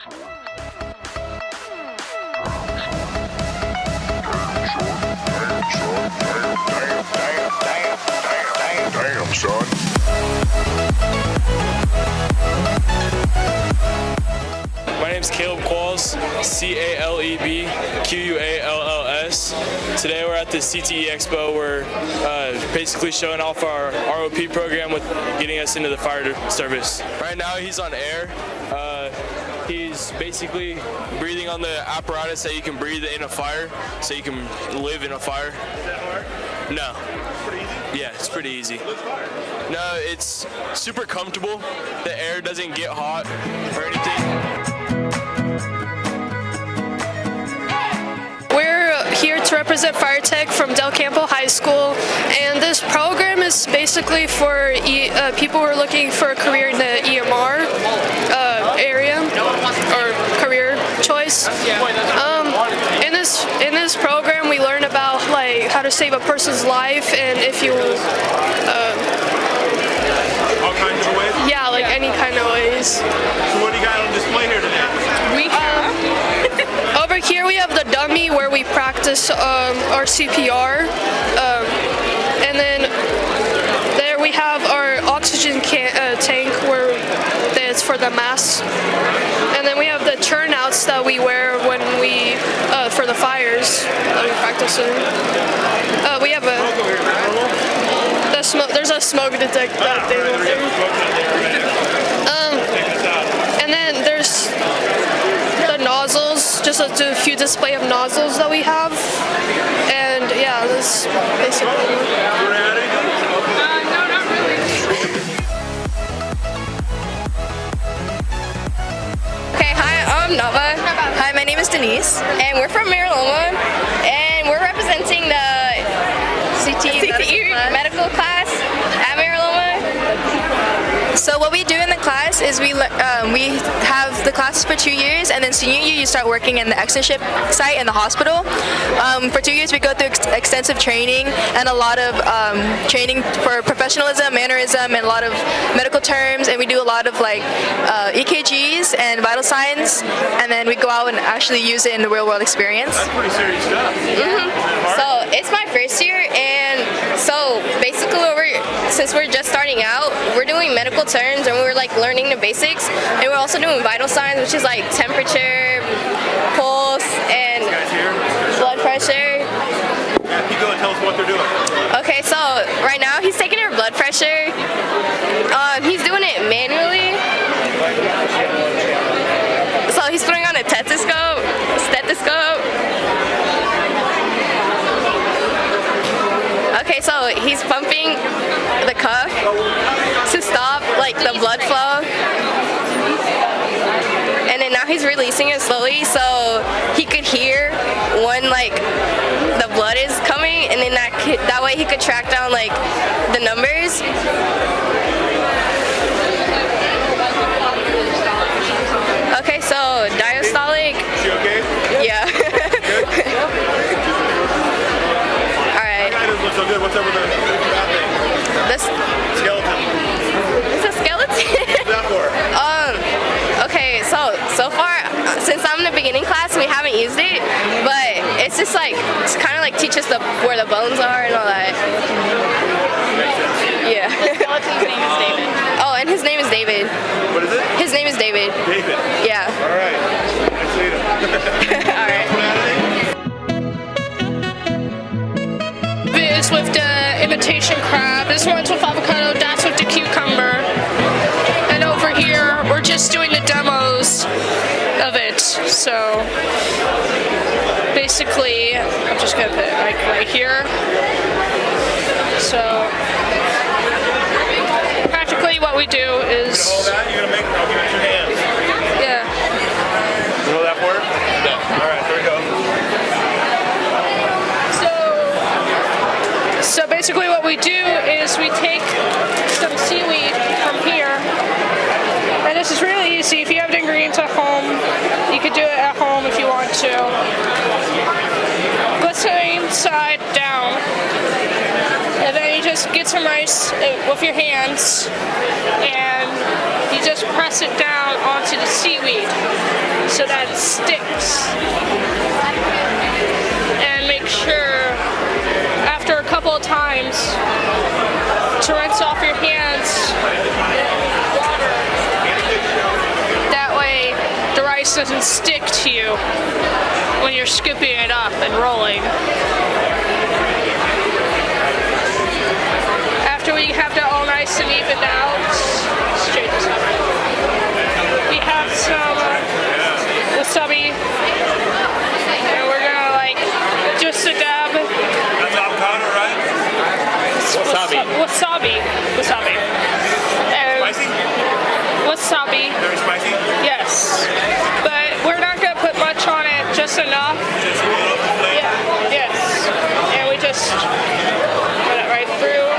Damn, son. My name's Caleb Qualls, CALEBQUALLS. Today we're at the CTE Expo. We're basically showing off our ROP program with getting us into the fire service. Right now he's on air. He's basically breathing on the apparatus that you can breathe in a fire, so you can live in a fire. Is that hard? No. Pretty easy? Yeah, it's pretty easy. Looks hard. No, it's super comfortable. The air doesn't get hot or anything. Here to represent Fire Tech from Del Campo High School, and this program is basically for people who are looking for a career in the EMR area or career choice. In this program, we learn about like how to save a person's life, and if you All kinds of ways? yeah, like any kind of ways. So what do you got on display here today? Over here we have the dummy where we practice our CPR, and then there we have our oxygen tank where it's for the mask, and then we have the turnouts that we wear when we for the fires that we practice in. We have there's a smoke detector thing over there. And then there's the nozzles, just a few display of nozzles that we have, and yeah, that's basically. No, not really. Okay, hi, I'm Nava. Hi, my name is Denise, and we're from Mariloma, and we're representing the CTE medical class at Mariloma. So what we do in the class is we have the classes for 2 years, and then senior year you start working in the externship site in the hospital. For 2 years we go through extensive training and a lot of training for professionalism, mannerism, and a lot of medical terms, and we do a lot of like EKGs and vital signs, and then we go out and actually use it in the real world experience. That's pretty serious stuff. So it's my first year, and so basically since we're just starting out, we're doing medical terms and we're like learning the basics, and we're also doing vital signs, which is like temperature, pulse, and blood pressure. Yeah, keep going, tell us what they're doing. Okay, so right now he's taking her blood pressure. He's doing it manually. So he's putting on a stethoscope. Okay, so he's pumping the cuff to stop like the blood flow. And then now he's releasing it slowly so he could hear when like the blood is coming, and then that way he could track down like the numbers. Okay, so diastolic. Is she okay? Yeah. Alright. That doesn't look so good. What's up with the bad thing? This Skeleton. it's a skeleton. What's that for? Okay, so far since I'm in the beginning class, we haven't used it, but it's just like it's kind of like teach us where the bones are and all that. Yeah. The skeleton's name is David. Oh, and his name is David. What is it? His name is David. David. Yeah. All right. Nice to meet him. All right. This with the imitation crab. This one's with avocado. That's with the cucumber. And over here, we're just doing the demos of it. So basically, I'm just gonna put it like right here. So practically, what we do is. Hold that. You're gonna make. I'll give it your hands. Yeah. You know that for it? No. All right. There we go. So basically what we do is we take some seaweed from here, and this is really easy. If you have the ingredients at home, you could do it at home if you want to. Glycerine side down, and then you just get some rice with your hands, and you just press it down down onto the seaweed so that it sticks. And make sure after a couple of times to rinse off your hands with water. That way the rice doesn't stick to you when you're scooping it up and rolling. After we have that all nice and evened out, straight this up. We have some wasabi, and we're gonna like just a dab. That's avocado, right? Wasabi. And Spicy? wasabi. Very spicy? Yes, but we're not gonna put much on it, just enough. Just a little flavor? Yeah. Yes, and we just put it right through.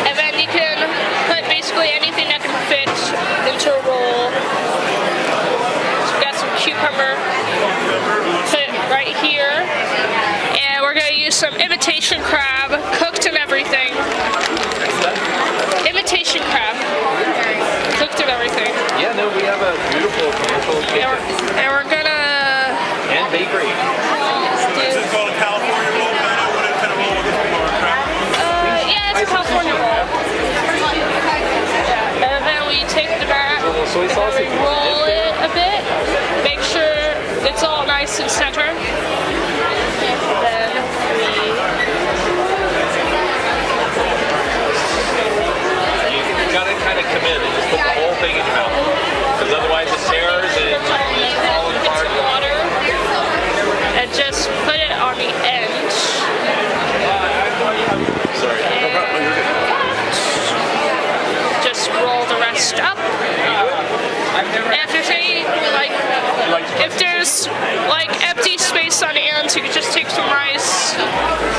And then you can put basically anything that can fit into a roll. So we got some cucumber. Put it right here. And we're gonna use some imitation crab, cooked and everything. Imitation crab, cooked and everything. Yeah, no, we have a beautiful commercial kitchen And we're gonna and bakery. This is called a California roll. I know what kind of roll we're looking for. Crab? yeah, it's a California roll. And then we take the back little soy sauce and we roll it a bit. Make sure it's all nice and centered. Then You gotta kind of commit and just put the whole thing in your mouth. Because otherwise it tears and it's falling it's apart. water. And just put it on the end. Sorry. Just roll the rest up. And if there's any, like, if there's like empty space on the ends, you can just take some rice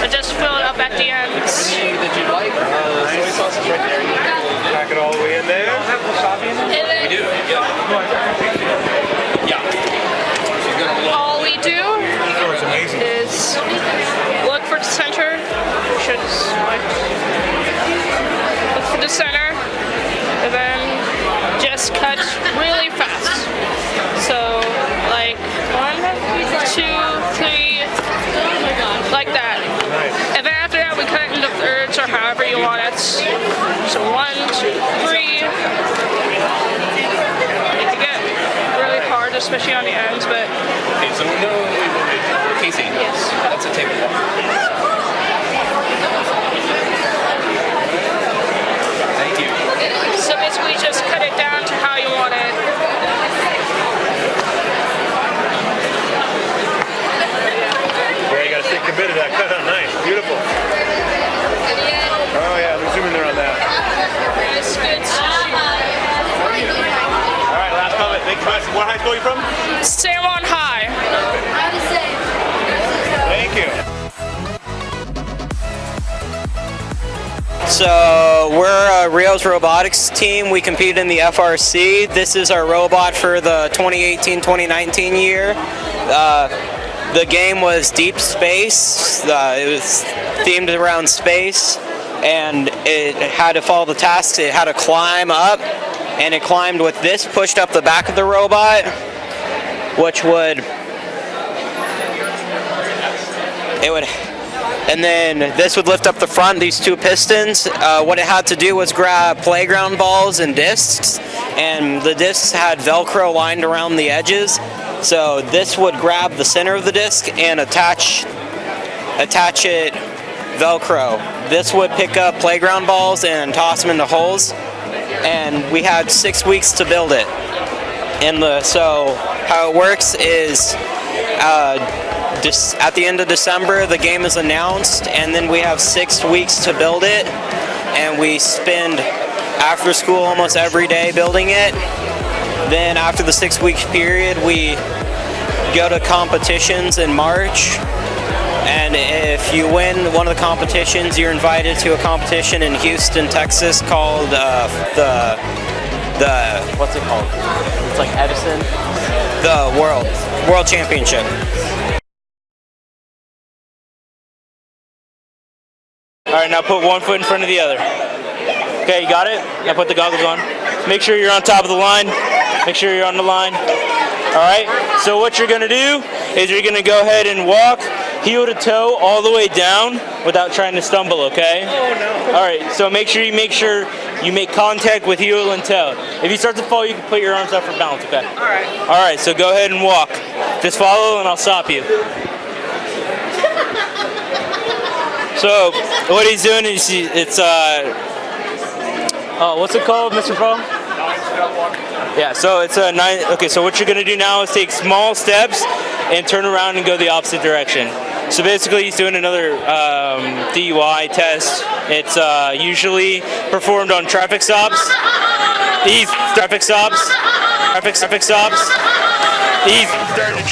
and just fill it up at the ends. That you like, soy sauce is right there. You can Pack it all the way in there. And then do, yeah. all we do Oh, it's amazing. is look for the center. We should like look for the center, and then just cut really fast. So like 1, 2, 3, like that. And then after that, we cut it into thirds or however you want it. So 1, 2, 3. It can get really hard, especially on the ends, but Okay, so we know, Casey, yes. that's a tablecloth. Thank you. So basically just cut it down to how you want it. Yeah, you gotta stay committed to that. Cut out nice. Beautiful. Oh yeah, I'm assuming they're on that. It's good sushi. All right, last comment. Big question. What high school are you from? San Juan High. Thank you. So we're Rio's robotics team. We compete in the FRC. This is our robot for the 2018-2019 year. The game was Deep Space. It was themed around space, and it had to follow the tasks. It had to climb up, and it climbed with this pushed up the back of the robot, which would and then this would lift up the front, these two pistons. What it had to do was grab playground balls and discs, and the discs had Velcro lined around the edges. So this would grab the center of the disc and attach it Velcro. This would pick up playground balls and toss them into holes. And we had 6 weeks to build it. So how it works is at the end of December, the game is announced, and then we have 6 weeks to build it, and we spend after school almost every day building it. Then after the 6-week period, we go to competitions in March, and if you win one of the competitions, you're invited to a competition in Houston, Texas called the what's it called? It's like Edison. The World Championship. All right, now put one foot in front of the other. Okay, you got it? Now put the goggles on. make sure you're on top of the line. Make sure you're on the line. All right, so what you're gonna do is you're gonna go ahead and walk heel to toe all the way down without trying to stumble, okay? Oh no. All right, so make sure you make contact with heel and toe. If you start to fall, you can put your arms up for balance, okay? All right. All right, so go ahead and walk. Just follow and I'll stop you. So what he's doing is it's what's it called, Mr. Paul? Yeah, so it's a 9. Okay, so what you're gonna do now is take small steps and turn around and go the opposite direction. So basically, he's doing another DUI test. It's usually performed on traffic stops. Traffic stops. He's starting to